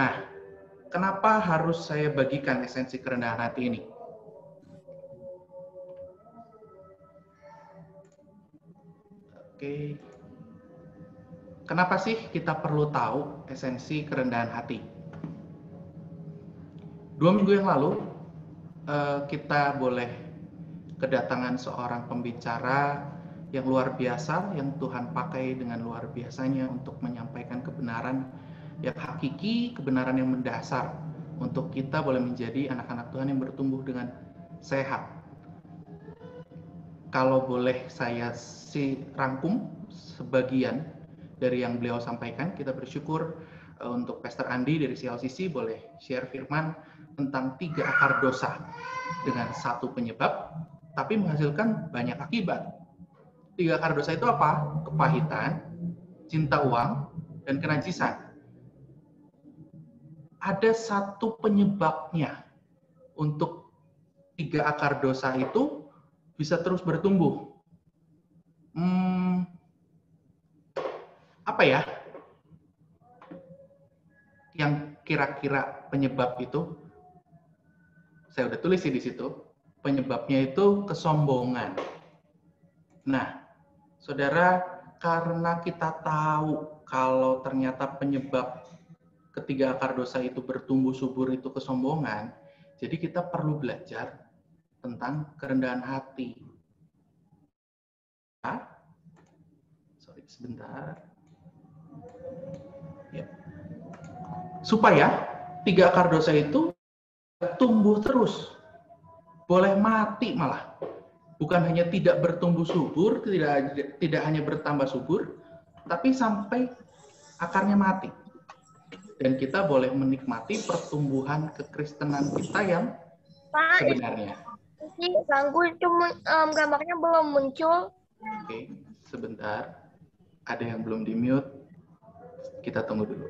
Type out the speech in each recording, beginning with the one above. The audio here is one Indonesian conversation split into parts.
Nah, kenapa harus saya bagikan esensi kerendahan hati ini? Oke. Kenapa sih kita perlu tahu esensi kerendahan hati? 2 minggu yang lalu, kita boleh kedatangan seorang pembicara yang luar biasa, yang Tuhan pakai dengan luar biasanya untuk menyampaikan kebenaran yang hakiki, kebenaran yang mendasar, untuk kita boleh menjadi anak-anak Tuhan yang bertumbuh dengan sehat. Kalau boleh saya rangkum sebagian dari yang beliau sampaikan, kita bersyukur untuk Pastor Andi dari CLCC boleh share firman tentang 3 akar dosa dengan 1 penyebab, tapi menghasilkan banyak akibat. 3 akar dosa itu apa? Kepahitan, cinta uang, dan kenajisan. Ada 1 penyebabnya untuk 3 akar dosa itu bisa terus bertumbuh. Apa ya? Yang kira-kira penyebab itu? Saya udah tulis di situ. Penyebabnya itu kesombongan. Nah, saudara, karena kita tahu kalau ternyata penyebab ketiga akar dosa itu bertumbuh subur itu kesombongan, jadi kita perlu belajar tentang kerendahan hati. Sorry, sebentar. Ya. Supaya 3 akar dosa itu tumbuh terus. Boleh mati malah. Bukan hanya tidak bertumbuh subur, tidak hanya bertambah subur, tapi sampai akarnya mati. Dan kita boleh menikmati pertumbuhan kekristenan kita yang sebenarnya. Ganggu, cuma gambarnya belum muncul. Oke, sebentar. Ada yang belum di-mute. Kita tunggu dulu.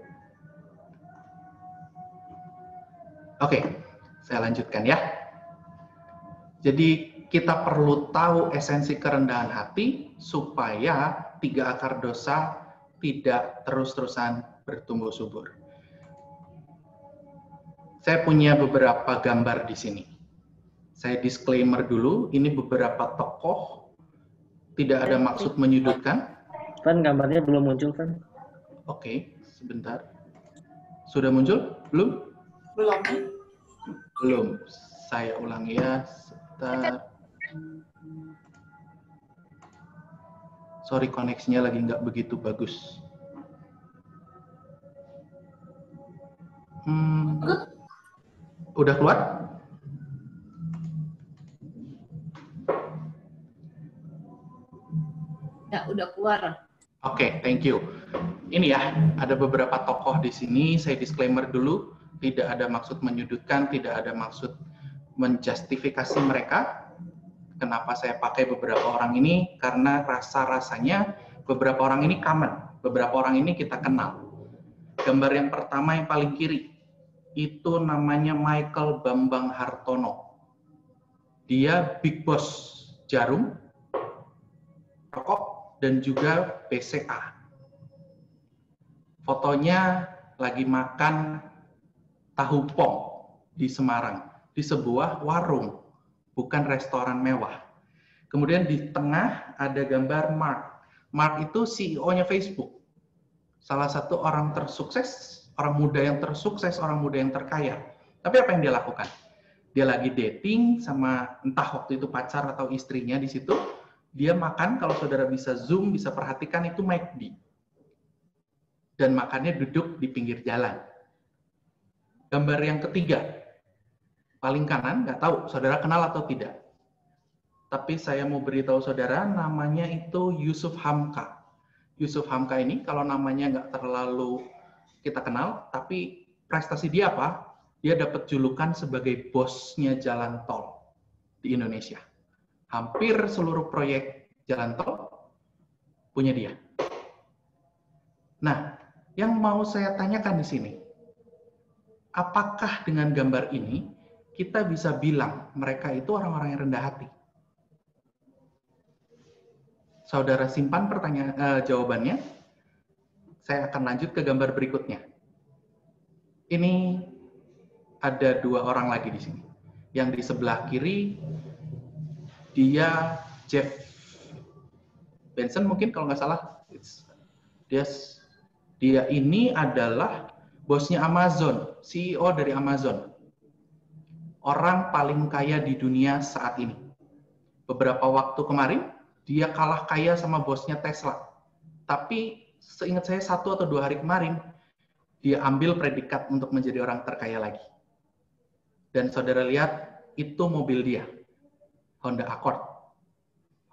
Oke, saya lanjutkan ya. Jadi kita perlu tahu esensi kerendahan hati supaya 3 akar dosa tidak terus-terusan bertumbuh subur. Saya punya beberapa gambar di sini. Saya disclaimer dulu, ini beberapa tokoh, tidak ada maksud menyudutkan. Van, gambarnya belum muncul, Van. Oke, sebentar. Sudah muncul? Belum? Belum. Belum. Saya ulangi ya. Sebentar. Sorry, koneksinya lagi nggak begitu bagus. Udah keluar? Ya, udah keluar. Oke, thank you. Ini ya, ada beberapa tokoh di sini. Saya disclaimer dulu, tidak ada maksud menyudutkan, tidak ada maksud menjustifikasi mereka. Kenapa saya pakai beberapa orang ini? Karena rasa-rasanya beberapa orang ini common, beberapa orang ini kita kenal. Gambar yang pertama yang paling kiri, itu namanya Michael Bambang Hartono. Dia big boss Jarum, rokok, dan juga PCA. Fotonya lagi makan tahu pong di Semarang, di sebuah warung, bukan restoran mewah. Kemudian di tengah ada gambar Mark. Mark itu CEO-nya Facebook. Salah satu orang tersukses, orang muda yang tersukses, orang muda yang terkaya. Tapi apa yang dia lakukan? Dia lagi dating sama entah waktu itu pacar atau istrinya di situ. Dia makan, kalau saudara bisa zoom, bisa perhatikan itu McD. Dan makannya duduk di pinggir jalan. Gambar yang ketiga, paling kanan, nggak tahu saudara kenal atau tidak. Tapi saya mau beritahu saudara, namanya itu Yusuf Hamka. Yusuf Hamka ini, kalau namanya nggak terlalu kita kenal, tapi prestasi dia apa? Dia dapat julukan sebagai bosnya jalan tol di Indonesia. Hampir seluruh proyek jalan tol punya dia. Nah, yang mau saya tanyakan di sini, apakah dengan gambar ini kita bisa bilang mereka itu orang-orang yang rendah hati? Saudara simpan jawabannya. Saya akan lanjut ke gambar berikutnya. Ini ada 2 orang lagi di sini. Yang di sebelah kiri, dia Jeff Benson mungkin kalau nggak salah. Dia ini adalah bosnya Amazon, CEO dari Amazon. Orang paling kaya di dunia saat ini. Beberapa waktu kemarin, dia kalah kaya sama bosnya Tesla. Tapi seingat saya 1 atau 2 hari kemarin, dia ambil predikat untuk menjadi orang terkaya lagi. Dan saudara lihat, itu mobil dia, Honda Accord.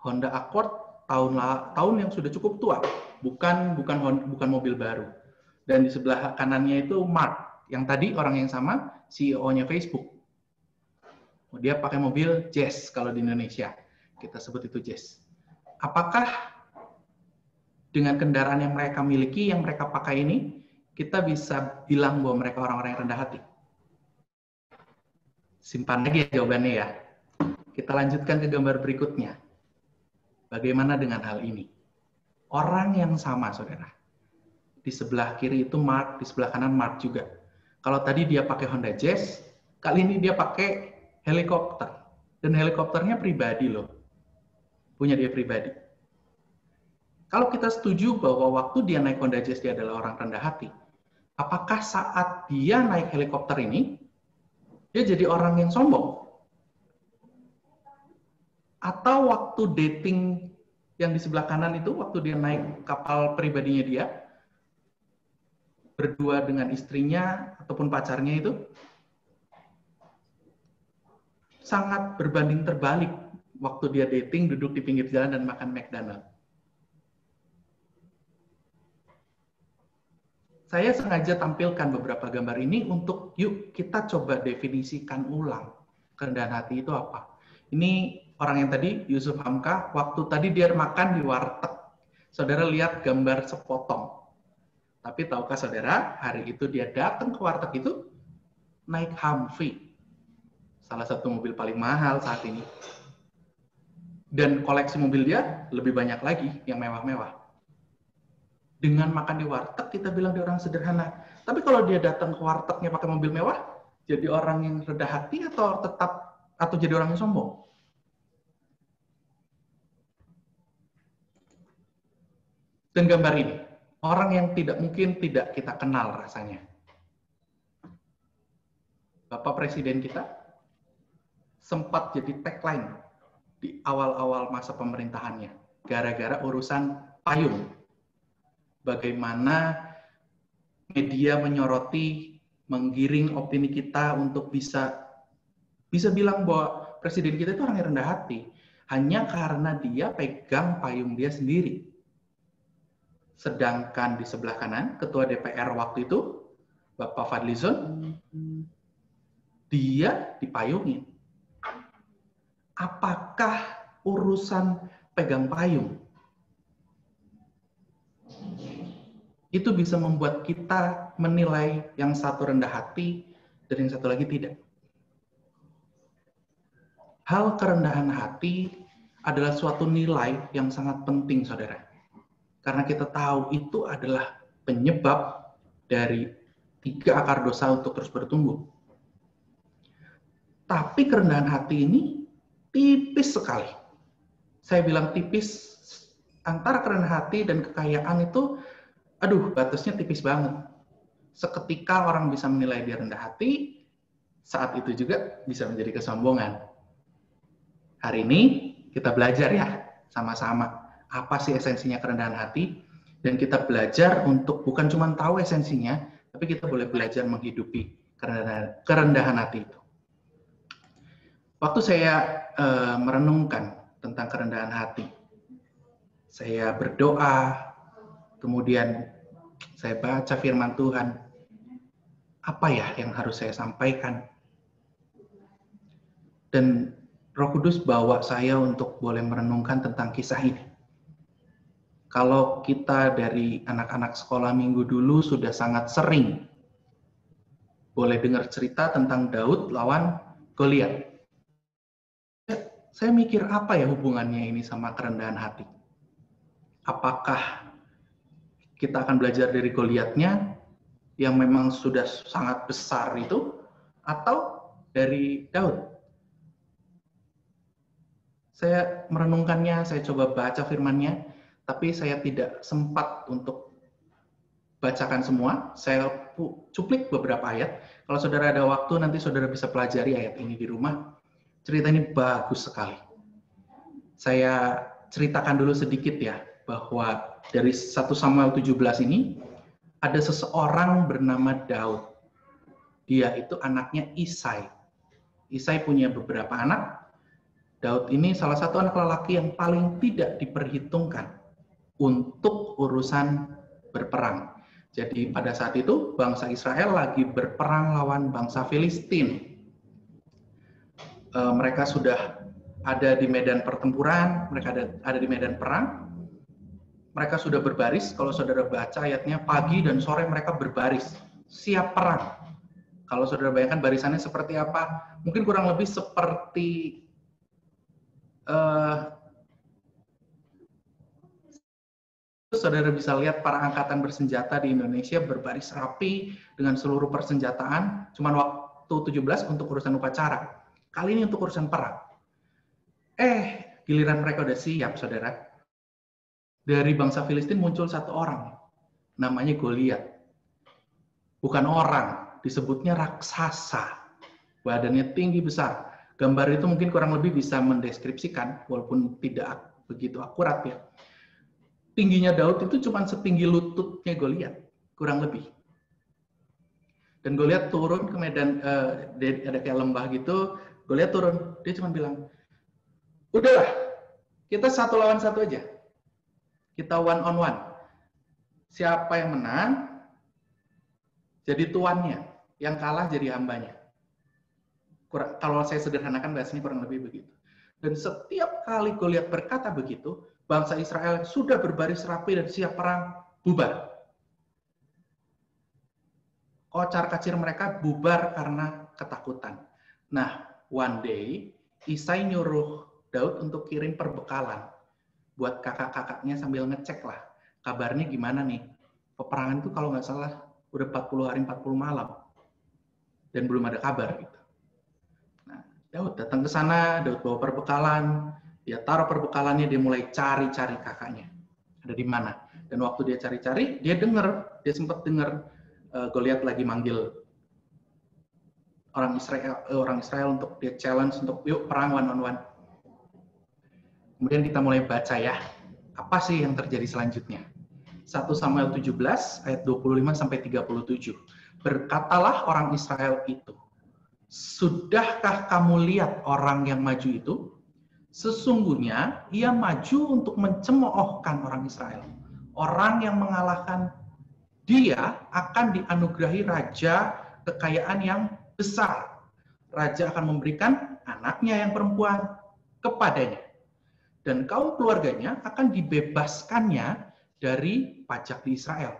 Honda Accord tahun yang sudah cukup tua, bukan mobil baru. Dan di sebelah kanannya itu Mark, yang tadi orang yang sama, CEO-nya Facebook. Dia pakai mobil Jazz kalau di Indonesia, kita sebut itu Jazz. Apakah dengan kendaraan yang mereka miliki, yang mereka pakai ini, kita bisa bilang bahwa mereka orang-orang yang rendah hati? Simpan lagi ya jawabannya ya. Kita lanjutkan ke gambar berikutnya. Bagaimana dengan hal ini? Orang yang sama, saudara. Di sebelah kiri itu Mark, di sebelah kanan Mark juga. Kalau tadi dia pakai Honda Jazz, kali ini dia pakai helikopter. Dan helikopternya pribadi loh. Punya dia pribadi. Kalau kita setuju bahwa waktu dia naik Honda Jazz dia adalah orang rendah hati, apakah saat dia naik helikopter ini, dia jadi orang yang sombong? Atau waktu dating yang di sebelah kanan itu, waktu dia naik kapal pribadinya dia, berdua dengan istrinya ataupun pacarnya itu, sangat berbanding terbalik waktu dia dating, duduk di pinggir jalan dan makan McDonald. Saya sengaja tampilkan beberapa gambar ini untuk yuk kita coba definisikan ulang kerendahan hati itu apa. Ini orang yang tadi, Yusuf Hamka, waktu tadi dia makan di warteg. Saudara lihat gambar sepotong. Tapi tahukah saudara, hari itu dia datang ke warteg itu naik Humvee. Salah satu mobil paling mahal saat ini. Dan koleksi mobil dia lebih banyak lagi yang mewah-mewah. Dengan makan di warteg, kita bilang dia orang sederhana. Tapi kalau dia datang ke wartegnya pakai mobil mewah, jadi orang yang rendah hati atau jadi orang yang sombong? Dan gambar ini, orang yang mungkin tidak kita kenal rasanya. Bapak Presiden kita sempat jadi tagline di awal-awal masa pemerintahannya, gara-gara urusan payung. Bagaimana media menyoroti, menggiring opini kita untuk bisa bilang bahwa presiden kita itu orang yang rendah hati, hanya karena dia pegang payung dia sendiri. Sedangkan di sebelah kanan, Ketua DPR waktu itu, Bapak Fadlizon, dia dipayungin. Apakah urusan pegang payung itu bisa membuat kita menilai yang satu rendah hati dan yang satu lagi tidak? Hal kerendahan hati adalah suatu nilai yang sangat penting, saudara. Karena kita tahu itu adalah penyebab dari 3 akar dosa untuk terus bertumbuh. Tapi kerendahan hati ini tipis sekali. Saya bilang tipis, antara kerendahan hati dan kekayaan itu, batasnya tipis banget. Seketika orang bisa menilai dia rendah hati, saat itu juga bisa menjadi kesombongan. Hari ini kita belajar ya, sama-sama. Apa sih esensinya kerendahan hati? Dan kita belajar untuk bukan cuma tahu esensinya, tapi kita boleh belajar menghidupi kerendahan hati itu. Waktu saya merenungkan tentang kerendahan hati, saya berdoa, kemudian saya baca firman Tuhan, apa ya yang harus saya sampaikan? Dan Roh Kudus bawa saya untuk boleh merenungkan tentang kisah ini. Kalau kita dari anak-anak sekolah minggu dulu sudah sangat sering boleh dengar cerita tentang Daud lawan Goliat. Saya mikir apa ya hubungannya ini sama kerendahan hati? Apakah kita akan belajar dari Goliatnya yang memang sudah sangat besar itu, atau dari Daud? Saya merenungkannya, saya coba baca firman-Nya, tapi saya tidak sempat untuk bacakan semua. Saya cuplik beberapa ayat. Kalau saudara ada waktu, nanti saudara bisa pelajari ayat ini di rumah. Cerita ini bagus sekali. Saya ceritakan dulu sedikit ya, bahwa dari 1 Samuel 17 ini, ada seseorang bernama Daud. Dia itu anaknya Isai. Isai punya beberapa anak. Daud ini salah satu anak lelaki yang paling tidak diperhitungkan untuk urusan berperang. Jadi pada saat itu bangsa Israel lagi berperang lawan bangsa Filistin. Mereka sudah ada di medan pertempuran, mereka ada di medan perang. Mereka sudah berbaris, kalau saudara baca ayatnya, pagi dan sore mereka berbaris, siap perang. Kalau saudara bayangkan barisannya seperti apa, mungkin kurang lebih seperti saudara bisa lihat para angkatan bersenjata di Indonesia berbaris rapi dengan seluruh persenjataan, cuman waktu 17 untuk urusan upacara. Kali ini untuk urusan perang. Giliran mereka udah siap, saudara. Dari bangsa Filistin muncul satu orang, namanya Goliat. Bukan orang, disebutnya raksasa. Badannya tinggi besar. Gambar itu mungkin kurang lebih bisa mendeskripsikan, walaupun tidak begitu akurat ya. Tingginya Daud itu cuma setinggi lututnya Goliat, kurang lebih. Dan Goliat turun ke medan, ada kayak lembah gitu, Goliat turun, dia cuma bilang, udahlah, kita 1 lawan 1 aja. Kita one on one. Siapa yang menang, jadi tuannya. Yang kalah jadi hambanya. Kalau saya sederhanakan bahasanya kurang lebih begitu. Dan setiap kali Goliat berkata begitu, bangsa Israel sudah berbaris rapi dan siap perang, bubar. Kocar-kacir mereka bubar karena ketakutan. Nah, one day, Isai nyuruh Daud untuk kirim perbekalan. Buat kakak-kakaknya sambil ngecek lah, kabarnya gimana nih. Peperangan itu kalau nggak salah udah 40 hari 40 malam. Dan belum ada kabar gitu. Nah, Daud datang ke sana, Daud bawa perbekalan, dia taruh perbekalannya, dia mulai cari-cari kakaknya. Ada di mana. Dan waktu dia cari-cari, dia sempat dengar Goliat lagi manggil orang Israel untuk dia challenge untuk yuk perang one on one. Kemudian kita mulai baca ya, apa sih yang terjadi selanjutnya. 1 Samuel 17 ayat 25 sampai 37. Berkatalah orang Israel itu, sudahkah kamu lihat orang yang maju itu? Sesungguhnya ia maju untuk mencemoohkan orang Israel. Orang yang mengalahkan dia akan dianugerahi raja kekayaan yang besar. Raja akan memberikan anaknya yang perempuan kepadanya. Dan kaum keluarganya akan dibebaskannya dari pajak di Israel.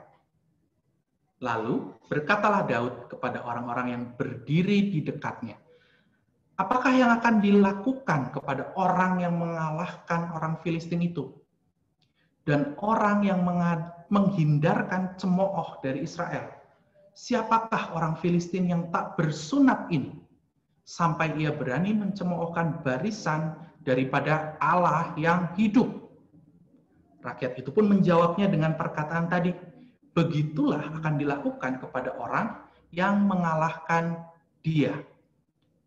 Lalu berkatalah Daud kepada orang-orang yang berdiri di dekatnya, apakah yang akan dilakukan kepada orang yang mengalahkan orang Filistin itu? Dan orang yang menghindarkan cemooh dari Israel? Siapakah orang Filistin yang tak bersunat ini? Sampai ia berani mencemoohkan barisan daripada Allah yang hidup. Rakyat itu pun menjawabnya dengan perkataan tadi, begitulah akan dilakukan kepada orang yang mengalahkan dia.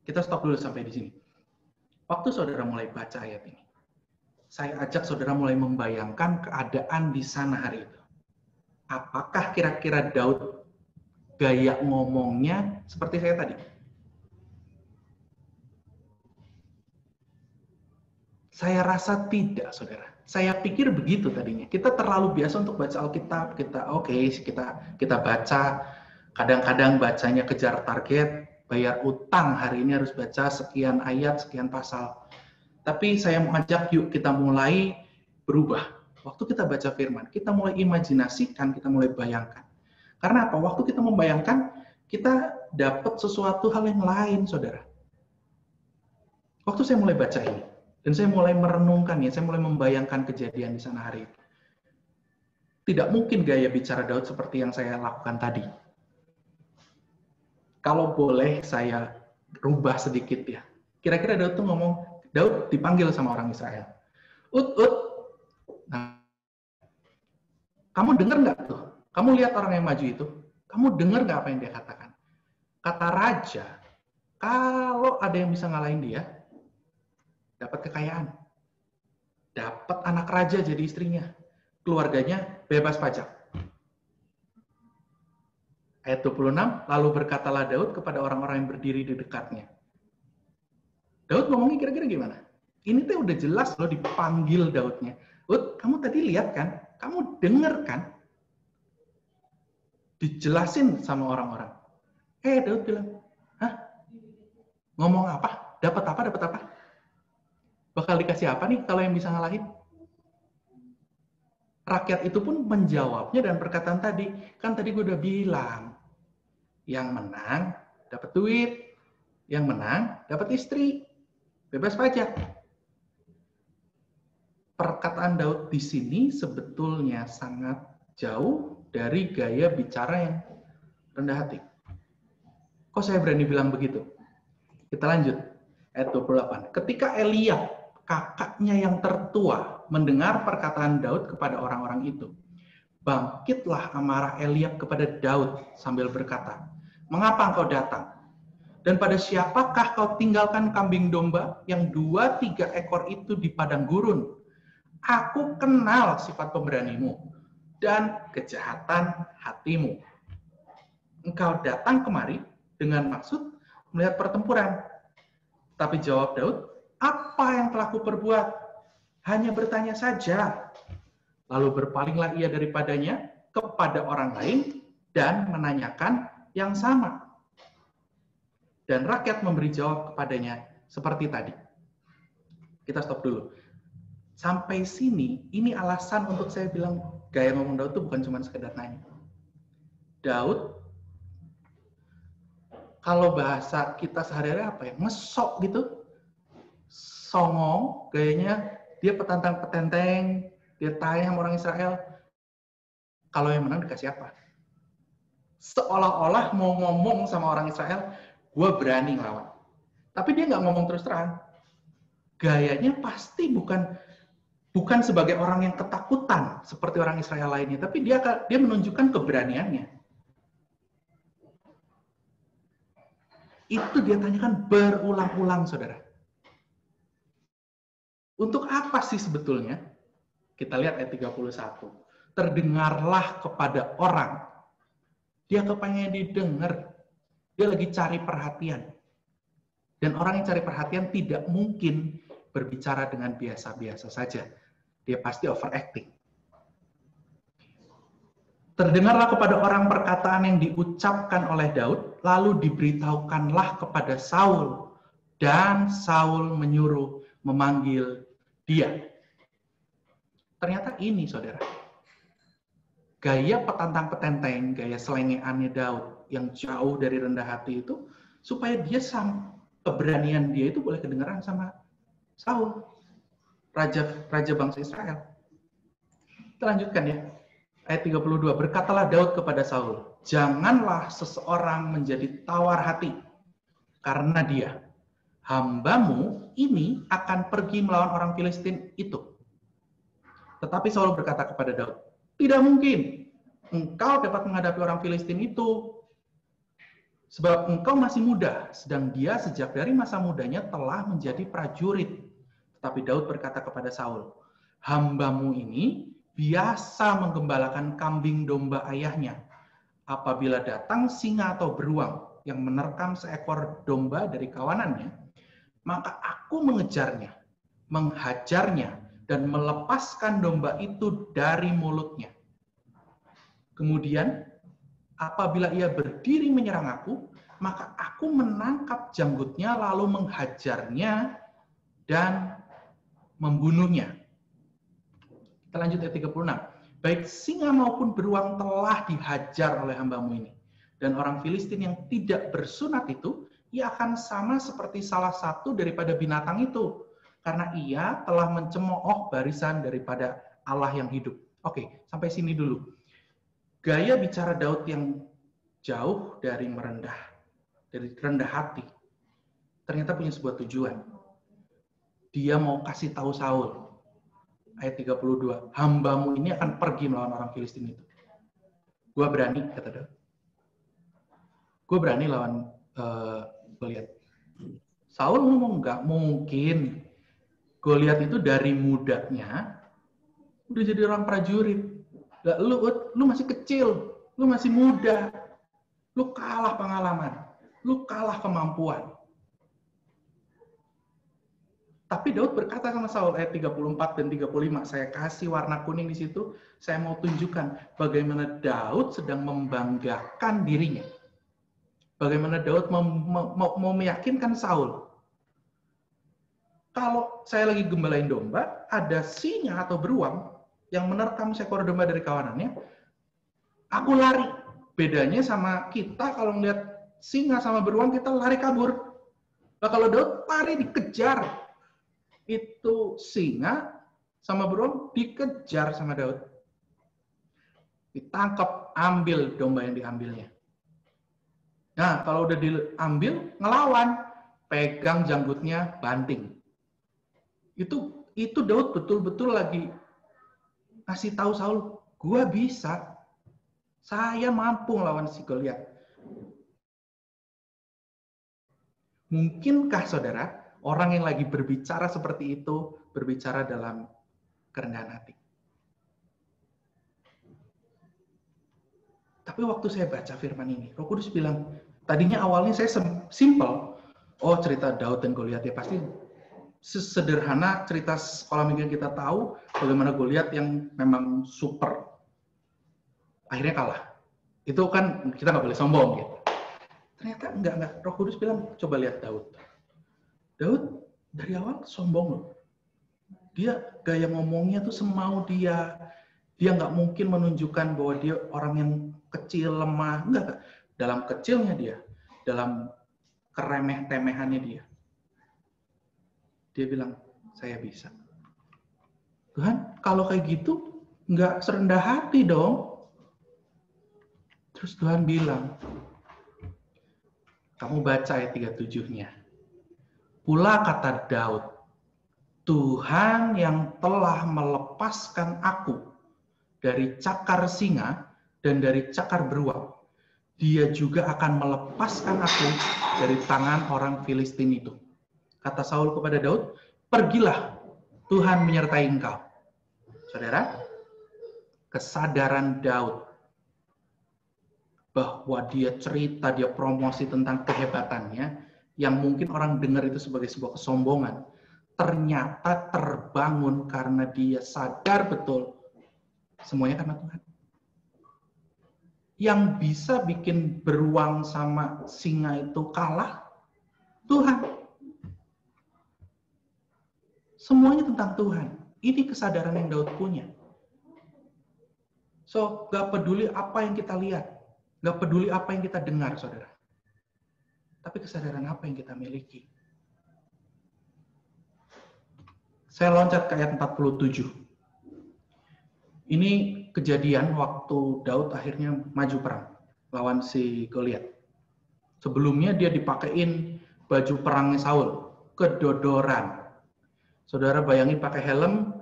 Kita stop dulu sampai di sini. Waktu saudara mulai baca ayat ini, saya ajak saudara mulai membayangkan keadaan di sana hari itu. Apakah kira-kira Daud gaya ngomongnya seperti saya tadi? Saya rasa tidak, saudara. Saya pikir begitu tadinya. Kita terlalu biasa untuk baca Alkitab. Kita baca. Kadang-kadang bacanya kejar target, bayar utang. Hari ini harus baca sekian ayat, sekian pasal. Tapi saya mau ajak, yuk kita mulai berubah. Waktu kita baca firman, kita mulai imajinasikan, kita mulai bayangkan. Karena apa? Waktu kita membayangkan, kita dapat sesuatu hal yang lain, saudara. Waktu saya mulai baca ini, dan saya mulai merenungkannya, saya mulai membayangkan kejadian di sana hari itu. Tidak mungkin gaya bicara Daud seperti yang saya lakukan tadi. Kalau boleh saya rubah sedikit ya. Kira-kira Daud tuh ngomong, Daud dipanggil sama orang Israel. Ut. Nah, kamu dengar nggak tuh? Kamu lihat orang yang maju itu? Kamu dengar nggak apa yang dia katakan? Kata raja, kalau ada yang bisa ngalahin dia, dapat kekayaan. Dapat anak raja jadi istrinya. Keluarganya bebas pajak. Ayat 26, lalu berkatalah Daud kepada orang-orang yang berdiri di dekatnya. Daud ngomongnya kira-kira gimana? Ini tuh udah jelas loh dipanggil Daudnya. Daud, kamu tadi lihat kan? Kamu dengar kan? Dijelasin sama orang-orang. Daud bilang, hah? Ngomong apa? Dapat apa? Dapat apa? Bakal dikasih apa nih kalau yang bisa ngalahin? Rakyat itu pun menjawabnya dan perkataan tadi, kan tadi gue udah bilang, yang menang dapat duit, yang menang dapat istri, bebas pajak. Perkataan Daud di sini sebetulnya sangat jauh dari gaya bicara yang rendah hati. Kok saya berani bilang begitu? Kita lanjut. Ayat 28. Ketika Eliab, kakaknya yang tertua, mendengar perkataan Daud kepada orang-orang itu, bangkitlah amarah Eliab kepada Daud sambil berkata, mengapa engkau datang? Dan pada siapakah kau tinggalkan kambing domba yang 2-3 ekor itu di padang gurun? Aku kenal sifat pemberanimu dan kejahatan hatimu. Engkau datang kemari dengan maksud melihat pertempuran. Tapi jawab Daud, apa yang telah kuperbuat? Hanya bertanya saja. Lalu berpalinglah ia daripadanya kepada orang lain dan menanyakan yang sama. Dan rakyat memberi jawab kepadanya seperti tadi. Kita stop dulu. Sampai sini, ini alasan untuk saya bilang gaya ngomong Daud itu bukan cuma sekedar nanya. Daud, kalau bahasa kita sehari-hari apa ya? Ngesok gitu. Songong, gayanya dia petantang-petenteng, dia tanya sama orang Israel. Kalau yang menang dikasih apa? Seolah-olah mau ngomong sama orang Israel, gue berani ngelawan. Tapi dia nggak ngomong terus terang. Gayanya pasti bukan sebagai orang yang ketakutan seperti orang Israel lainnya, tapi dia menunjukkan keberaniannya. Itu dia tanyakan berulang-ulang, saudara. Untuk apa sih sebetulnya? Kita lihat ayat 31. Terdengarlah kepada orang. Dia kepengen didengar. Dia lagi cari perhatian. Dan orang yang cari perhatian tidak mungkin berbicara dengan biasa-biasa saja. Dia pasti overacting. Terdengarlah kepada orang perkataan yang diucapkan oleh Daud, lalu diberitahukanlah kepada Saul. Dan Saul menyuruh memanggil dia. Ternyata ini, saudara. Gaya petantang-petenteng, gaya selengeannya Daud yang jauh dari rendah hati itu, supaya dia keberanian dia itu boleh kedengaran sama Saul, raja bangsa Israel. Kita lanjutkan ya. Ayat 32, berkatalah Daud kepada Saul, janganlah seseorang menjadi tawar hati karena dia. Hambamu ini akan pergi melawan orang Filistin itu. Tetapi Saul berkata kepada Daud, tidak mungkin engkau dapat menghadapi orang Filistin itu. Sebab engkau masih muda, sedang dia sejak dari masa mudanya telah menjadi prajurit. Tetapi Daud berkata kepada Saul, hambamu ini biasa menggembalakan kambing domba ayahnya. Apabila datang singa atau beruang yang menerkam seekor domba dari kawanannya, maka aku mengejarnya, menghajarnya, dan melepaskan domba itu dari mulutnya. Kemudian, apabila ia berdiri menyerang aku, maka aku menangkap janggutnya, lalu menghajarnya dan membunuhnya. Kita lanjut ayat 36. Baik singa maupun beruang telah dihajar oleh hambamu ini. Dan orang Filistin yang tidak bersunat itu, ia akan sama seperti salah satu daripada binatang itu. Karena ia telah mencemooh barisan daripada Allah yang hidup. Oke, sampai sini dulu. Gaya bicara Daud yang jauh dari merendah. dari rendah hati, ternyata punya sebuah tujuan. Dia mau kasih tahu Saul, ayat 32, hambamu ini akan pergi melawan orang Filistin itu. Gue berani, kata Daud. Gue berani lawan Goliat. Saul ngomong, nggak mungkin. Goliat itu dari mudanya udah jadi orang prajurit. Lu masih kecil, lu masih muda, lu kalah pengalaman, lu kalah kemampuan. Tapi Daud berkata sama Saul, ayat 34 dan 35, saya kasih warna kuning di situ, saya mau tunjukkan bagaimana Daud sedang membanggakan dirinya. Bagaimana Daud mau meyakinkan Saul. Kalau saya lagi gembalain domba, ada singa atau beruang yang menerkam seekor domba dari kawanannya, aku lari. Bedanya sama kita kalau melihat singa sama beruang, kita lari kabur. Nah, kalau Daud lari dikejar. Itu singa sama beruang dikejar sama Daud. Ditangkap, ambil domba yang diambilnya. Nah, kalau udah diambil, ngelawan. Pegang janggutnya, banting. Itu Daud betul-betul lagi kasih tahu Saul, gua bisa. Saya mampu melawan si Goliat. Mungkinkah saudara, orang yang lagi berbicara seperti itu, berbicara dalam kerendahan hati? Tapi waktu saya baca firman ini, Roh Kudus bilang, tadinya awalnya saya simple. Oh, cerita Daud dan Goliat ya pasti sesederhana cerita sekolah minggu yang kita tahu, bagaimana Goliat yang memang super. Akhirnya kalah. Itu kan kita nggak boleh sombong gitu. Ternyata enggak. Roh Kudus bilang, coba lihat Daud. Daud dari awal sombong loh. Dia gaya ngomongnya tuh semau dia. Dia nggak mungkin menunjukkan bahwa dia orang yang kecil, lemah. Enggak. Dalam kecilnya dia, dalam keremeh-temehannya dia. Dia bilang, saya bisa. Tuhan, kalau kayak gitu, nggak serendah hati dong. Terus Tuhan bilang, kamu baca ayat 37-nya. Pula kata Daud, Tuhan yang telah melepaskan aku dari cakar singa dan dari cakar beruang, dia juga akan melepaskan aku dari tangan orang Filistin itu. Kata Saul kepada Daud, pergilah, Tuhan menyertai engkau. Saudara, kesadaran Daud bahwa dia cerita, dia promosi tentang kehebatannya, yang mungkin orang dengar itu sebagai sebuah kesombongan, ternyata terbangun karena dia sadar betul semuanya karena Tuhan. Yang bisa bikin beruang sama singa itu kalah, Tuhan. Semuanya tentang Tuhan. Ini kesadaran yang Daud punya. So, gak peduli apa yang kita lihat. Gak peduli apa yang kita dengar, saudara. Tapi kesadaran apa yang kita miliki. Saya loncat ke ayat 47. Ini kejadian waktu Daud akhirnya maju perang. Lawan si Goliat. Sebelumnya dia dipakein baju perangnya Saul. Kedodoran. Saudara bayangin pakai helm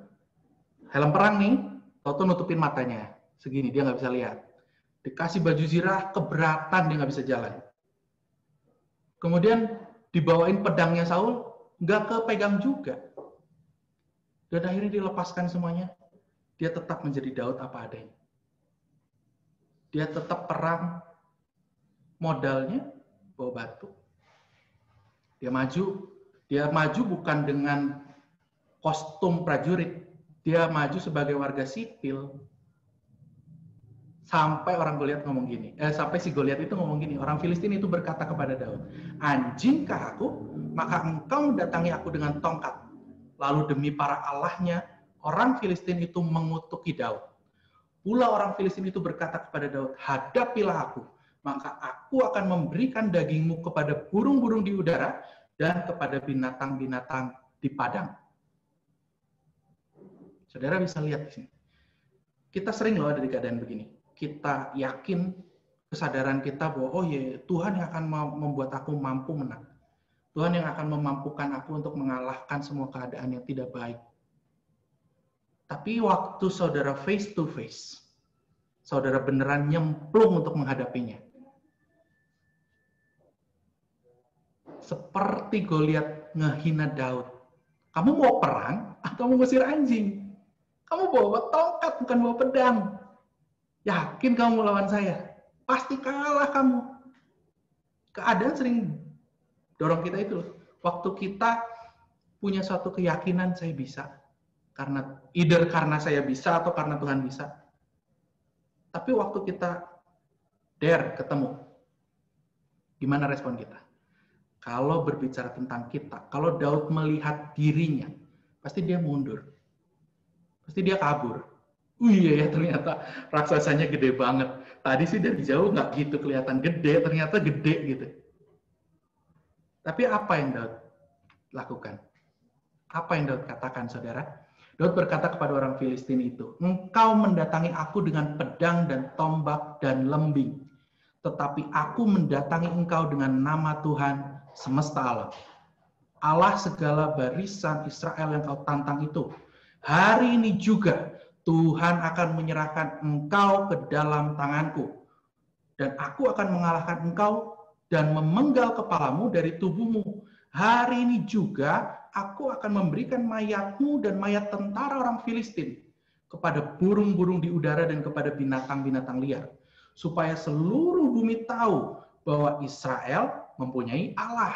perang nih, tau-tau nutupin matanya. Segini, dia nggak bisa lihat. Dikasih baju zirah, keberatan, dia nggak bisa jalan. Kemudian dibawain pedangnya Saul, nggak kepegang juga. Dan akhirnya dilepaskan semuanya. Dia tetap menjadi Daud apa adanya. Dia tetap perang, modalnya bawa batu. Dia maju bukan dengan kostum prajurit, dia maju sebagai warga sipil. Sampai orang Goliat ngomong gini, sampai si Goliat itu ngomong gini, orang Filistin itu berkata kepada Daud, anjingkah aku, maka engkau mendatangi aku dengan tongkat. Lalu demi para allahnya, orang Filistin itu mengutuki Daud. Pula orang Filistin itu berkata kepada Daud, hadapilah aku, maka aku akan memberikan dagingmu kepada burung-burung di udara dan kepada binatang-binatang di padang. Saudara bisa lihat di sini. Kita sering loh ada di keadaan begini. Kita yakin kesadaran kita bahwa oh ya Tuhan yang akan membuat aku mampu menang. Tuhan yang akan memampukan aku untuk mengalahkan semua keadaan yang tidak baik. Tapi waktu saudara face to face, saudara beneran nyemplung untuk menghadapinya. Seperti Goliat ngehina Daud. Kamu mau perang atau mau ngusir anjing? Kamu bawa tongkat bukan bawa pedang. Yakin kamu melawan saya? Pasti kalah kamu. Keadaan sering dorong kita itu. Waktu kita punya suatu keyakinan saya bisa. Karena saya bisa atau karena Tuhan bisa. Tapi waktu kita dare ketemu, gimana respon kita? Kalau berbicara tentang kita, kalau Daud melihat dirinya, pasti dia mundur. Pasti dia kabur. Iya ya, ternyata raksasanya gede banget. Tadi sih dari jauh nggak gitu kelihatan gede, ternyata gede gitu. Tapi apa yang Daud lakukan? Apa yang Daud katakan, saudara? Daud berkata kepada orang Filistin itu, engkau mendatangi aku dengan pedang dan tombak dan lembing. Tetapi aku mendatangi engkau dengan nama Tuhan semesta alam. Allah segala barisan Israel yang kau tantang itu. Hari ini juga Tuhan akan menyerahkan engkau ke dalam tanganku. Dan aku akan mengalahkan engkau dan memenggal kepalamu dari tubuhmu. Hari ini juga aku akan memberikan mayatmu dan mayat tentara orang Filistin kepada burung-burung di udara dan kepada binatang-binatang liar. Supaya seluruh bumi tahu bahwa Israel mempunyai Allah.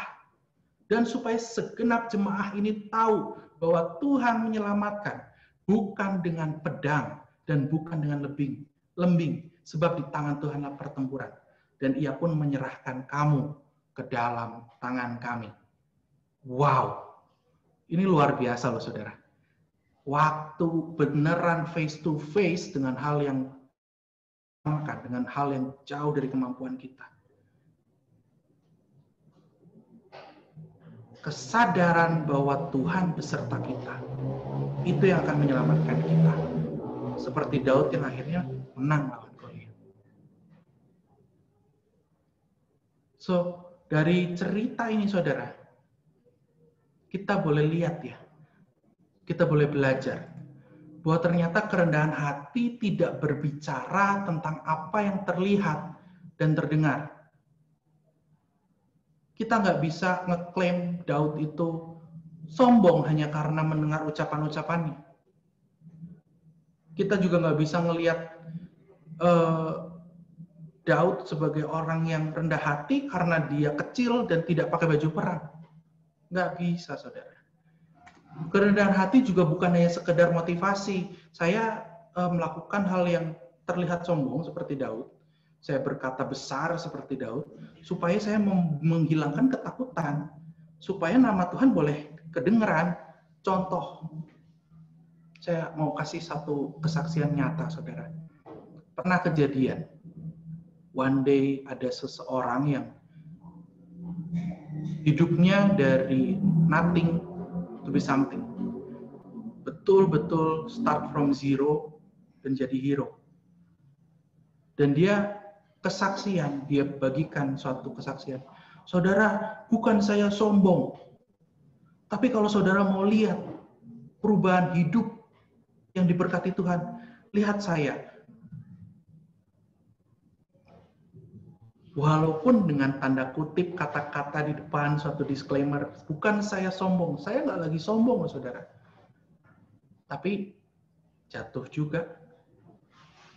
Dan supaya segenap jemaah ini tahu bahwa Tuhan menyelamatkan bukan dengan pedang dan bukan dengan lembing, sebab di tangan Tuhanlah pertempuran, dan Ia pun menyerahkan kamu ke dalam tangan kami. Wow, ini luar biasa loh saudara. Waktu beneran face to face dengan hal yang jauh dari kemampuan kita. Kesadaran bahwa Tuhan beserta kita, itu yang akan menyelamatkan kita. Seperti Daud yang akhirnya menang lawan Goliat. So, dari cerita ini saudara, kita boleh lihat ya, kita boleh belajar bahwa ternyata kerendahan hati tidak berbicara tentang apa yang terlihat dan terdengar. Kita nggak bisa ngeklaim Daud itu sombong hanya karena mendengar ucapan-ucapannya. Kita juga nggak bisa ngelihat Daud sebagai orang yang rendah hati karena dia kecil dan tidak pakai baju perang. Nggak bisa, saudara. Kerendahan hati juga bukan hanya sekedar motivasi. Saya melakukan hal yang terlihat sombong seperti Daud. Saya berkata besar seperti Daud, supaya saya menghilangkan ketakutan, supaya nama Tuhan boleh kedengeran. Contoh, saya mau kasih satu kesaksian nyata, saudara. Pernah kejadian, one day ada seseorang yang hidupnya dari nothing to be something. Betul-betul start from zero dan jadi hero. Dan dia kesaksian, dia bagikan suatu kesaksian. Saudara, bukan saya sombong. Tapi kalau saudara mau lihat perubahan hidup yang diberkati Tuhan, lihat saya. Walaupun dengan tanda kutip kata-kata di depan suatu disclaimer, bukan saya sombong. Saya nggak lagi sombong, saudara. Tapi jatuh juga.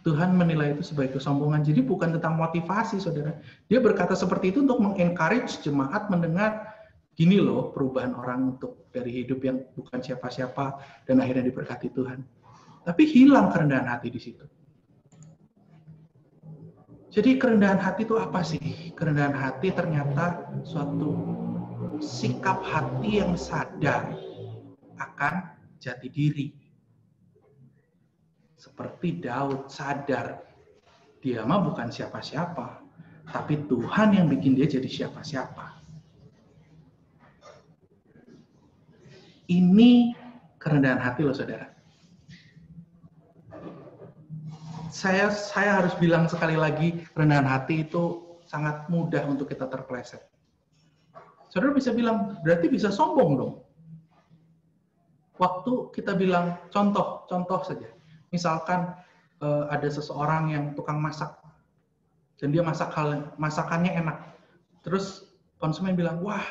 Tuhan menilai itu sebagai kesombongan. Jadi bukan tentang motivasi, saudara. Dia berkata seperti itu untuk mengencourage jemaat mendengar, gini loh perubahan orang untuk dari hidup yang bukan siapa-siapa dan akhirnya diberkati Tuhan. Tapi hilang kerendahan hati di situ. Jadi kerendahan hati itu apa sih? Kerendahan hati ternyata suatu sikap hati yang sadar akan jati diri. Seperti Daud sadar, dia mah bukan siapa-siapa, tapi Tuhan yang bikin dia jadi siapa-siapa. Ini kerendahan hati loh, saudara. saya harus bilang sekali lagi, kerendahan hati itu sangat mudah untuk kita terpeleset. Saudara bisa bilang, berarti bisa sombong dong. Waktu kita bilang, contoh saja. Misalkan ada seseorang yang tukang masak, dan dia masakannya enak. Terus konsumen bilang, wah,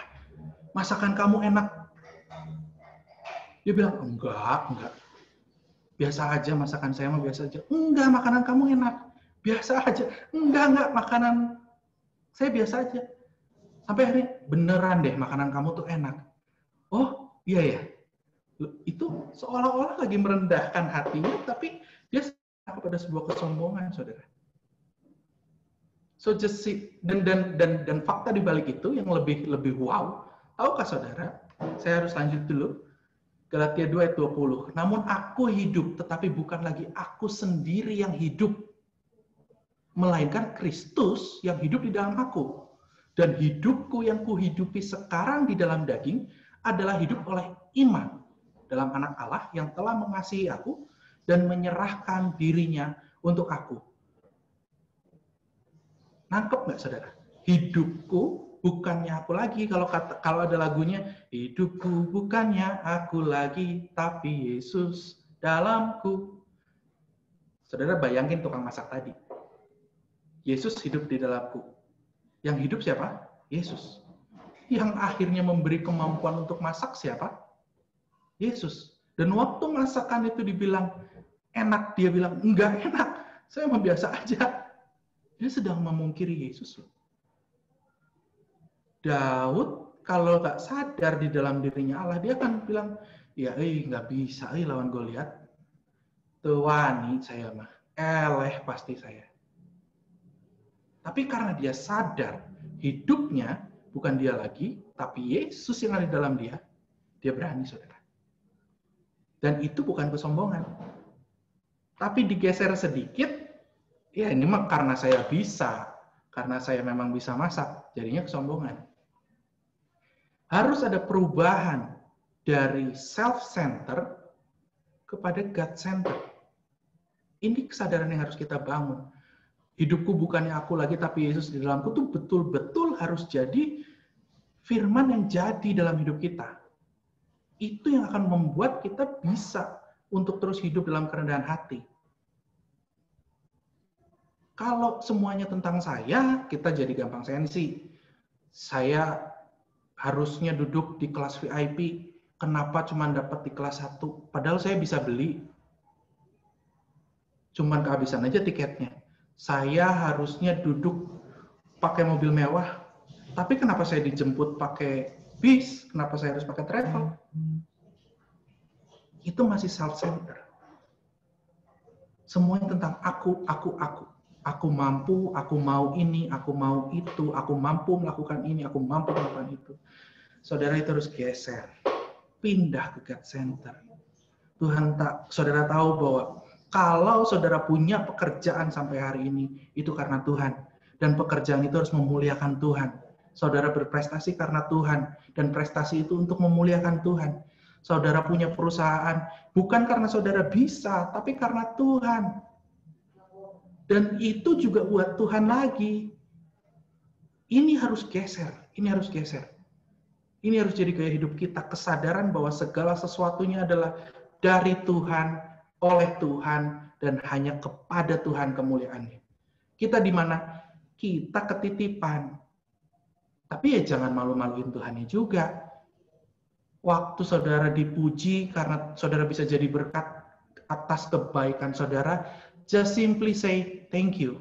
masakan kamu enak. Dia bilang, enggak. Biasa aja masakan saya mah biasa aja. Enggak, makanan kamu enak. Biasa aja. Enggak, makanan saya biasa aja. Sampai akhirnya, beneran deh makanan kamu tuh enak. Oh, iya ya. Itu seolah-olah lagi merendahkan hatinya, tapi dia kepada sebuah kesombongan, saudara. So just see, dan fakta di balik itu yang lebih wow. Tahukah saudara? Saya harus lanjut dulu. Galatia 2 ayat 20. Namun aku hidup, tetapi bukan lagi aku sendiri yang hidup, melainkan Kristus yang hidup di dalam aku. Dan hidupku yang kuhidupi sekarang di dalam daging adalah hidup oleh iman dalam Anak Allah yang telah mengasihi aku dan menyerahkan dirinya untuk aku. Nangkep nggak, saudara? Hidupku bukannya aku lagi. Kalau ada lagunya, hidupku bukannya aku lagi, tapi Yesus dalamku. Saudara bayangin tukang masak tadi. Yesus hidup di dalamku. Yang hidup siapa? Yesus. Yang akhirnya memberi kemampuan untuk masak siapa? Yesus. Dan waktu masakan itu dibilang enak, dia bilang enggak enak. Saya mau biasa aja. Dia sedang memungkiri Yesus. Daud kalau nggak sadar di dalam dirinya Allah, dia akan bilang, ya nggak bisa lawan Goliat. Tuwani saya mah, eleh pasti saya. Tapi karena dia sadar hidupnya bukan dia lagi, tapi Yesus yang ada di dalam dia berani, saudara. Dan itu bukan kesombongan. Tapi digeser sedikit, ya ini mah karena saya bisa, karena saya memang bisa masak, jadinya kesombongan. Harus ada perubahan dari self-center kepada God-center. Ini kesadaran yang harus kita bangun. Hidupku bukannya aku lagi, tapi Yesus di dalamku tuh betul-betul harus jadi firman yang jadi dalam hidup kita. Itu yang akan membuat kita bisa untuk terus hidup dalam kerendahan hati. Kalau semuanya tentang saya, kita jadi gampang sensi. Saya harusnya duduk di kelas VIP, kenapa cuma dapat di kelas 1? Padahal saya bisa beli. Cuman kehabisan aja tiketnya. Saya harusnya duduk pakai mobil mewah, tapi kenapa saya dijemput pakai bis? Kenapa saya harus pakai travel? Itu masih self-center. Semuanya tentang aku. Aku mampu, aku mau ini, aku mau itu, aku mampu melakukan ini, aku mampu melakukan itu. Saudara itu harus geser. Pindah ke God Center. Saudara tahu bahwa kalau saudara punya pekerjaan sampai hari ini, itu karena Tuhan. Dan pekerjaan itu harus memuliakan Tuhan. Saudara berprestasi karena Tuhan. Dan prestasi itu untuk memuliakan Tuhan. Saudara punya perusahaan, bukan karena saudara bisa, tapi karena Tuhan. Dan itu juga buat Tuhan lagi. Ini harus geser. Ini harus jadi gaya hidup kita. Kesadaran bahwa segala sesuatunya adalah dari Tuhan, oleh Tuhan, dan hanya kepada Tuhan kemuliaannya. Kita di mana? Kita ketitipan. Tapi ya jangan malu-maluin Tuhannya juga. Waktu saudara dipuji karena saudara bisa jadi berkat atas kebaikan saudara, just simply say thank you.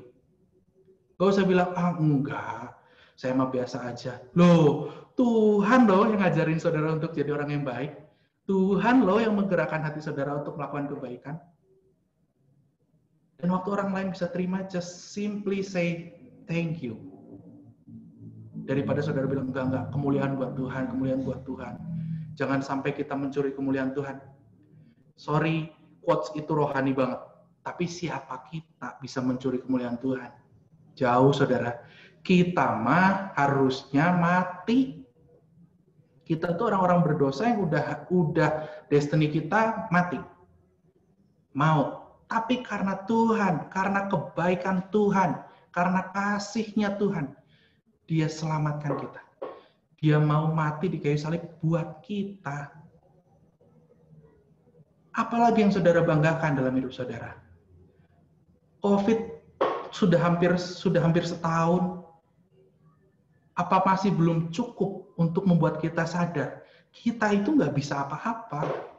Gak usah bilang, enggak, saya mah biasa aja. Loh, Tuhan loh yang ngajarin saudara untuk jadi orang yang baik. Tuhan loh yang menggerakkan hati saudara untuk melakukan kebaikan. Dan waktu orang lain bisa terima, just simply say thank you. Daripada saudara bilang, enggak, kemuliaan buat Tuhan. Jangan sampai kita mencuri kemuliaan Tuhan. Sorry, quotes itu rohani banget. Tapi siapa kita bisa mencuri kemuliaan Tuhan? Jauh, saudara. Kita mah harusnya mati. Kita tuh orang-orang berdosa yang udah destiny kita mati. Maut. Tapi karena Tuhan, karena kebaikan Tuhan, karena kasih-Nya Tuhan, Dia selamatkan kita. Dia mau mati di kayu salib buat kita. Apalagi yang saudara banggakan dalam hidup saudara? COVID sudah hampir setahun. Apa masih belum cukup untuk membuat kita sadar? Kita itu nggak bisa apa-apa.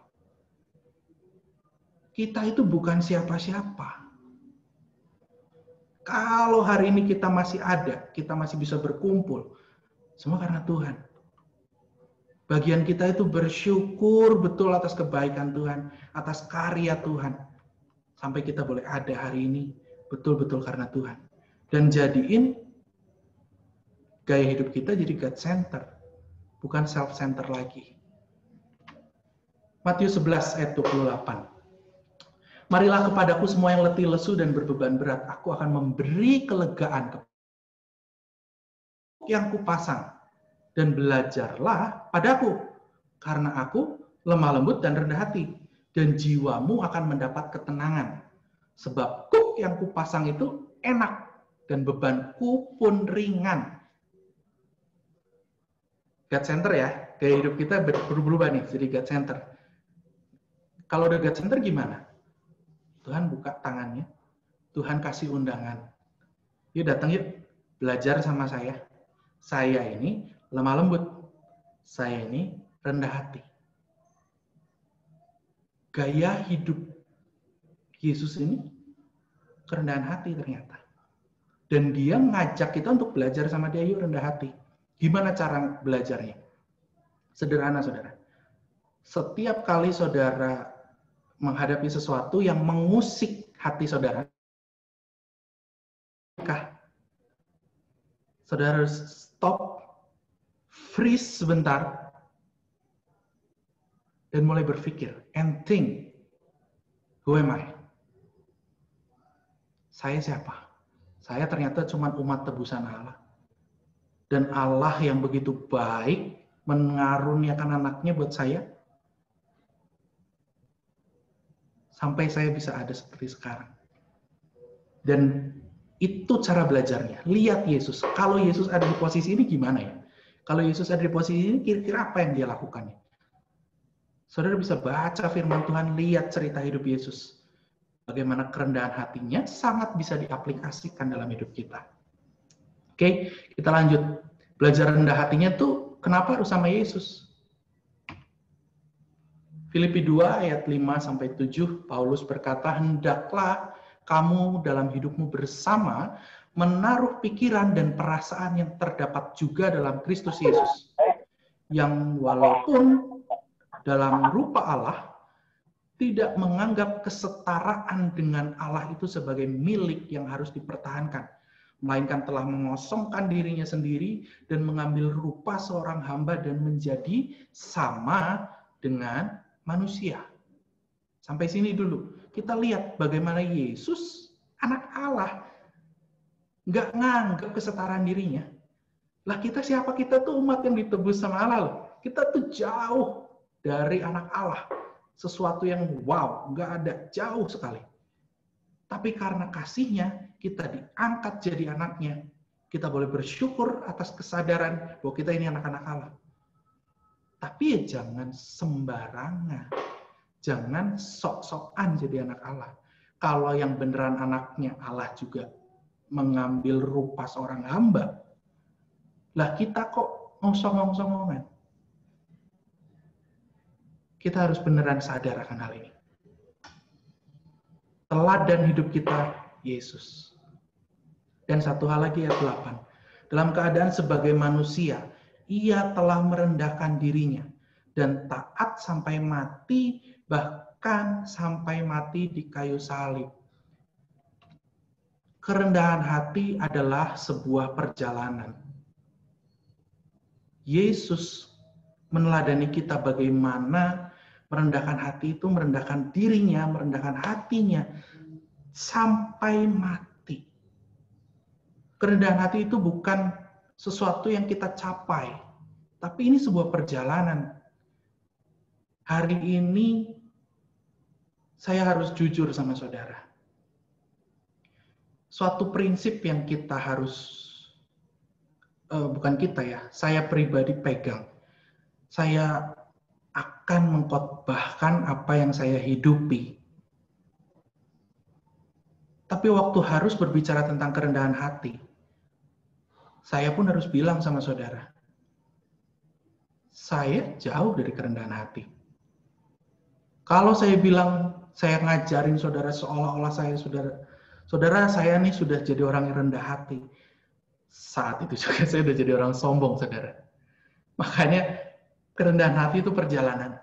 Kita itu bukan siapa-siapa. Kalau hari ini kita masih ada, kita masih bisa berkumpul, semua karena Tuhan. Bagian kita itu bersyukur betul atas kebaikan Tuhan, atas karya Tuhan. Sampai kita boleh ada hari ini, betul-betul karena Tuhan. Dan jadiin gaya hidup kita jadi God-center, bukan self-center lagi. Matius 11 ayat 28. Marilah kepadaku semua yang letih, lesu, dan berbeban berat. Aku akan memberi kelegaan yang kupasang. Dan belajarlah padaku. Karena aku lemah lembut dan rendah hati. Dan jiwamu akan mendapat ketenangan. Sebab kuk yang kupasang itu enak. Dan bebanku pun ringan. God center ya. Gaya hidup kita berubah nih jadi God center. Kalau udah God center gimana? Tuhan buka tangannya, Tuhan kasih undangan. Yuk datang yuk, belajar sama saya. Saya ini lemah lembut, saya ini rendah hati. Gaya hidup Yesus ini kerendahan hati ternyata. Dan dia ngajak kita untuk belajar sama dia, yuk rendah hati. Gimana cara belajarnya? Sederhana, saudara. Setiap kali saudara menghadapi sesuatu yang mengusik hati saudara, saudara harus stop, freeze sebentar, dan mulai berpikir, and think, who am I? Saya siapa? Saya ternyata cuma umat tebusan Allah. Dan Allah yang begitu baik mengaruniakan anaknya buat saya, sampai saya bisa ada seperti sekarang. Dan itu cara belajarnya. Lihat Yesus. Kalau Yesus ada di posisi ini gimana ya? Kalau Yesus ada di posisi ini, kira-kira apa yang dia lakukan? Saudara bisa baca firman Tuhan, lihat cerita hidup Yesus. Bagaimana kerendahan hatinya sangat bisa diaplikasikan dalam hidup kita. Oke, kita lanjut. Belajar rendah hatinya tuh kenapa harus sama Yesus? Filipi 2 ayat 5-7, Paulus berkata, hendaklah kamu dalam hidupmu bersama menaruh pikiran dan perasaan yang terdapat juga dalam Kristus Yesus. Yang walaupun dalam rupa Allah, tidak menganggap kesetaraan dengan Allah itu sebagai milik yang harus dipertahankan. Melainkan telah mengosongkan dirinya sendiri dan mengambil rupa seorang hamba dan menjadi sama dengan manusia. Sampai sini dulu. Kita lihat bagaimana Yesus, anak Allah, nggak nganggap kesetaraan dirinya. Lah kita siapa? Kita tuh umat yang ditebus sama Allah loh. Kita tuh jauh dari anak Allah. Sesuatu yang wow, nggak ada, jauh sekali. Tapi karena kasihnya, kita diangkat jadi anaknya. Kita boleh bersyukur atas kesadaran bahwa kita ini anak-anak Allah. Tapi ya jangan sembarangan. Jangan sok-sokan jadi anak Allah. Kalau yang beneran anaknya Allah juga mengambil rupa seorang hamba, lah kita kok ngosong-ngosongan. Kita harus beneran sadar akan hal ini. Teladan hidup kita, Yesus. Dan satu hal lagi ayat 8. Dalam keadaan sebagai manusia, ia telah merendahkan dirinya dan taat sampai mati, bahkan sampai mati di kayu salib. Kerendahan hati adalah sebuah perjalanan. Yesus meneladani kita bagaimana merendahkan hati itu, merendahkan dirinya, merendahkan hatinya sampai mati. Kerendahan hati itu bukan sesuatu yang kita capai, tapi ini sebuah perjalanan. Hari ini saya harus jujur sama saudara. Suatu prinsip yang kita harus, bukan kita ya, saya pribadi pegang. Saya akan mengkhotbahkan apa yang saya hidupi. Tapi waktu harus berbicara tentang kerendahan hati, saya pun harus bilang sama saudara, saya jauh dari kerendahan hati. Kalau saya bilang, saya ngajarin saudara seolah-olah saudara saya nih sudah jadi orang yang rendah hati. Saat itu juga saya sudah jadi orang sombong, saudara. Makanya kerendahan hati itu perjalanan.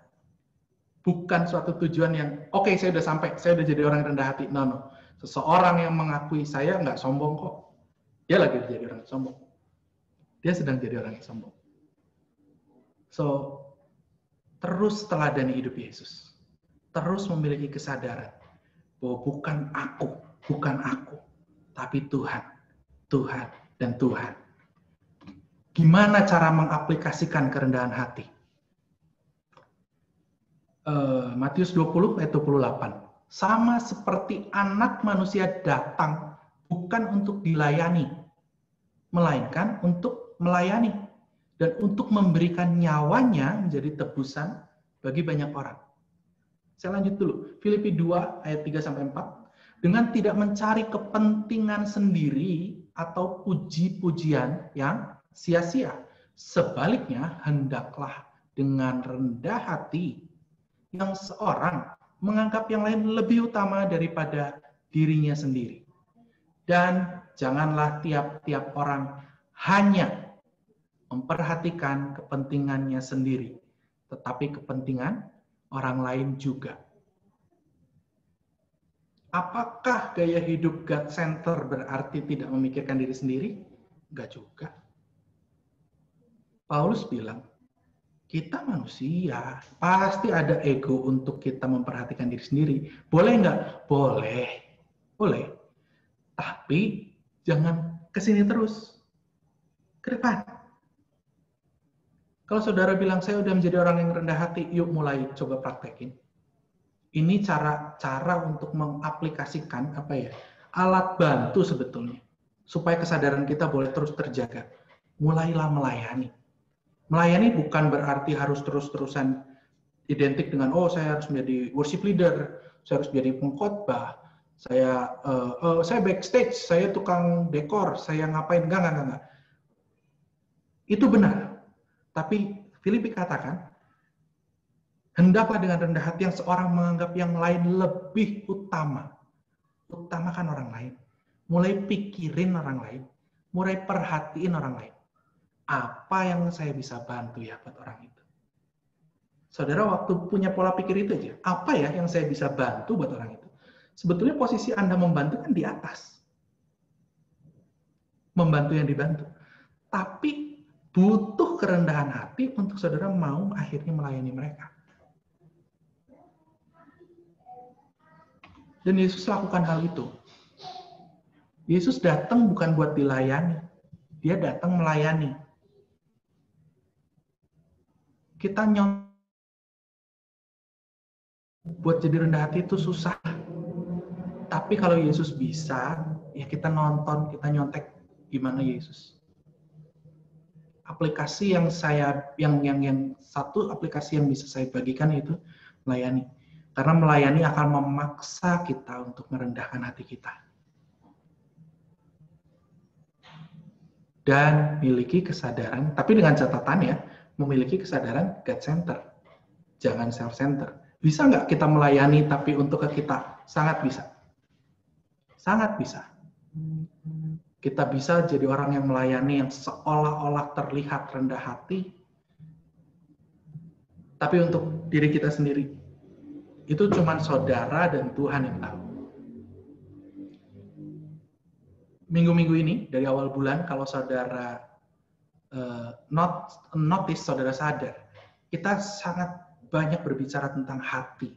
Bukan suatu tujuan yang, oke, saya udah sampai, saya udah jadi orang yang rendah hati. No. Seseorang yang mengakui saya nggak sombong kok. Dia lagi jadi orang yang sombong. Dia sedang jadi orang yang sombong. So, terus teladani hidup Yesus. Terus memiliki kesadaran bahwa bukan aku, tapi Tuhan, dan Tuhan. Gimana cara mengaplikasikan kerendahan hati? Matius 20 ayat 28. Sama seperti anak manusia datang bukan untuk dilayani, melainkan untuk melayani dan untuk memberikan nyawanya menjadi tebusan bagi banyak orang. Saya lanjut dulu. Filipi 2 ayat 3-4. Dengan tidak mencari kepentingan sendiri atau puji-pujian yang sia-sia. Sebaliknya, hendaklah dengan rendah hati yang seorang menganggap yang lain lebih utama daripada dirinya sendiri. Dan janganlah tiap-tiap orang hanya memperhatikan kepentingannya sendiri, tetapi kepentingan orang lain juga. Apakah gaya hidup God Center berarti tidak memikirkan diri sendiri? Enggak juga. Paulus bilang, kita manusia, pasti ada ego untuk kita memperhatikan diri sendiri. Boleh enggak? Boleh. Tapi jangan kesini terus. Ke depan. Kalau saudara bilang, saya udah menjadi orang yang rendah hati, yuk mulai coba praktekin. Ini cara untuk mengaplikasikan alat bantu sebetulnya. Supaya kesadaran kita boleh terus terjaga. Mulailah melayani. Melayani bukan berarti harus terus-terusan identik dengan, saya harus menjadi worship leader, saya harus menjadi pengkhotbah, saya backstage, saya tukang dekor, saya ngapain, enggak. Itu benar. Tapi Filipi katakan, hendaklah dengan rendah hati yang seorang menganggap yang lain lebih utama. Utamakan orang lain. Mulai pikirin orang lain. Mulai perhatiin orang lain. Apa yang saya bisa bantu ya buat orang itu? Saudara waktu punya pola pikir itu aja. Apa ya yang saya bisa bantu buat orang itu? Sebetulnya posisi Anda membantu kan di atas. Membantu yang dibantu. Tapi butuh kerendahan hati untuk saudara mau akhirnya melayani mereka. Dan Yesus lakukan hal itu. Yesus datang bukan buat dilayani. Dia datang melayani. Kita buat jadi rendah hati itu susah. Tapi kalau Yesus bisa, ya kita nonton, kita nyontek gimana Yesus. Aplikasi yang satu aplikasi yang bisa saya bagikan yaitu melayani. Karena melayani akan memaksa kita untuk merendahkan hati kita. Dan miliki kesadaran, tapi dengan catatan ya, memiliki kesadaran God Center. Jangan self center. Bisa nggak kita melayani tapi untuk ke kita? Sangat bisa. Sangat bisa. Kita bisa jadi orang yang melayani yang seolah-olah terlihat rendah hati, tapi untuk diri kita sendiri. Itu cuma saudara dan Tuhan yang tahu. Minggu-minggu ini, dari awal bulan, kalau saudara notice, saudara sadar, kita sangat banyak berbicara tentang hati.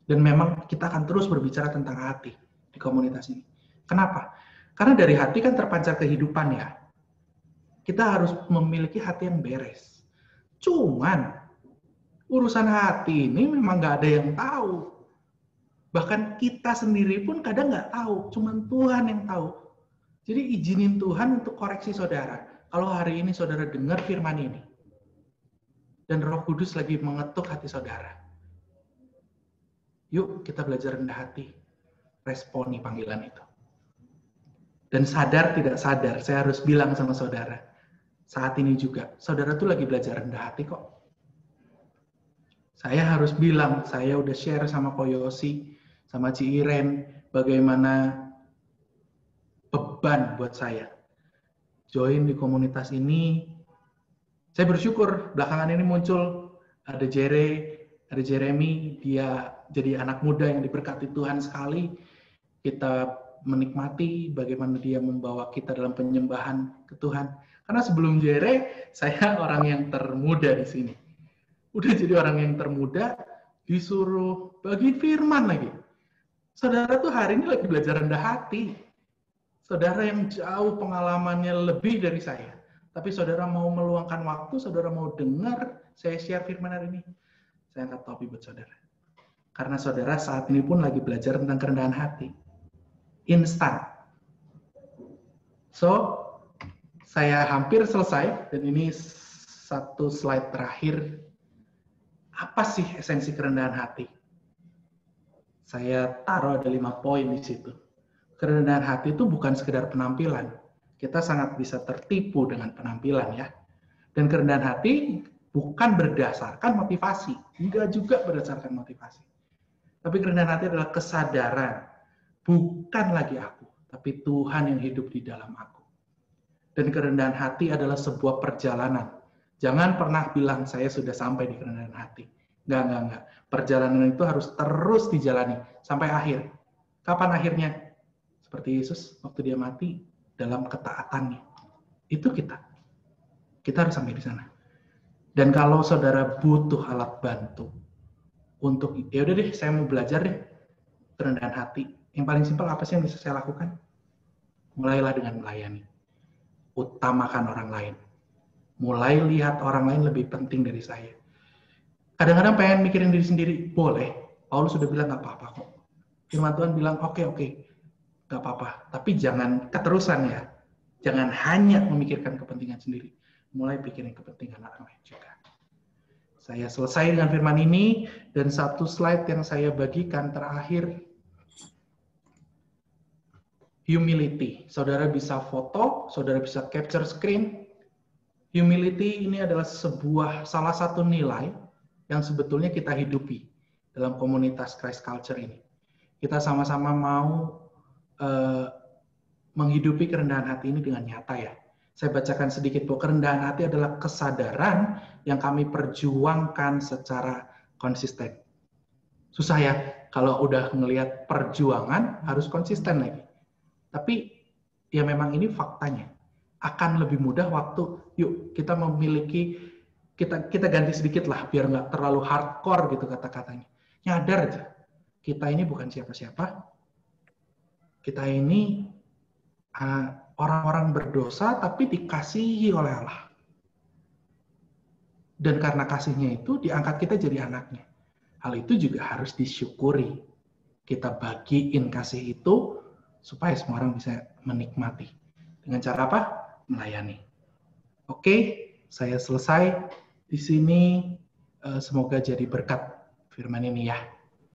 Dan memang kita akan terus berbicara tentang hati di komunitas ini. Kenapa? Karena dari hati kan terpancar kehidupan ya. Kita harus memiliki hati yang beres. Cuman, urusan hati ini memang nggak ada yang tahu. Bahkan kita sendiri pun kadang nggak tahu, cuman Tuhan yang tahu. Jadi izinin Tuhan untuk koreksi saudara. Kalau hari ini saudara dengar firman ini, dan Roh Kudus lagi mengetuk hati saudara, yuk kita belajar rendah hati, responi panggilan itu. Dan sadar tidak sadar, saya harus bilang sama saudara, saat ini juga, saudara tuh lagi belajar rendah hati kok. Saya harus bilang, saya udah share sama Ko Yosi, sama Ci Iren, bagaimana beban buat saya. Join di komunitas ini, saya bersyukur belakangan ini muncul, ada Jeremy, dia jadi anak muda yang diberkati Tuhan sekali. Kita menikmati bagaimana dia membawa kita dalam penyembahan ke Tuhan. Karena sebelum Jere, saya orang yang termuda di sini. Udah jadi orang yang termuda, disuruh bagi firman lagi. Saudara tuh hari ini lagi belajar rendah hati. Saudara yang jauh pengalamannya lebih dari saya. Tapi saudara mau meluangkan waktu, saudara mau dengar saya share firman hari ini. Saya angkat topi buat saudara. Karena saudara saat ini pun lagi belajar tentang kerendahan hati. Instan. So, saya hampir selesai, dan ini satu slide terakhir. Apa sih esensi kerendahan hati? Saya taruh ada 5 poin di situ. Kerendahan hati itu bukan sekedar penampilan. Kita sangat bisa tertipu dengan penampilan ya. Dan kerendahan hati bukan berdasarkan motivasi. Enggak juga berdasarkan motivasi. Tapi kerendahan hati adalah kesadaran. Bukan lagi aku, tapi Tuhan yang hidup di dalam aku. Dan kerendahan hati adalah sebuah perjalanan. Jangan pernah bilang saya sudah sampai di kerendahan hati. Enggak. Perjalanan itu harus terus dijalani sampai akhir. Kapan akhirnya? Seperti Yesus waktu dia mati dalam ketaatannya. Itu kita. Kita harus sampai di sana. Dan kalau saudara butuh alat bantu untuk, ya udah deh, saya mau belajar deh kerendahan hati. Yang paling simpel apa sih yang bisa saya lakukan? Mulailah dengan melayani. Utamakan orang lain. Mulai lihat orang lain lebih penting dari saya. Kadang-kadang pengen mikirin diri sendiri, boleh. Paulus sudah bilang nggak apa-apa kok. Firman Tuhan bilang oke, nggak apa-apa. Tapi jangan keterusan ya. Jangan hanya memikirkan kepentingan sendiri. Mulai pikirin kepentingan orang lain juga. Saya selesai dengan firman ini, dan satu slide yang saya bagikan terakhir, humility. Saudara bisa foto, saudara bisa capture screen. Humility ini adalah salah satu nilai yang sebetulnya kita hidupi dalam komunitas Christ Culture ini. Kita sama-sama mau menghidupi kerendahan hati ini dengan nyata ya. Saya bacakan sedikit bahwa kerendahan hati adalah kesadaran yang kami perjuangkan secara konsisten. Susah ya, kalau udah ngelihat perjuangan harus konsisten lagi. Tapi ya memang ini faktanya. Akan lebih mudah waktu, yuk kita memiliki, kita ganti sedikit lah, biar nggak terlalu hardcore gitu kata-katanya. Nyadar aja, kita ini bukan siapa-siapa. Kita ini orang-orang berdosa, tapi dikasihi oleh Allah. Dan karena kasihnya itu, diangkat kita jadi anaknya. Hal itu juga harus disyukuri. Kita bagiin kasih itu, supaya semua orang bisa menikmati. Dengan cara apa? Melayani. Oke, saya selesai di sini. Semoga jadi berkat firman ini ya.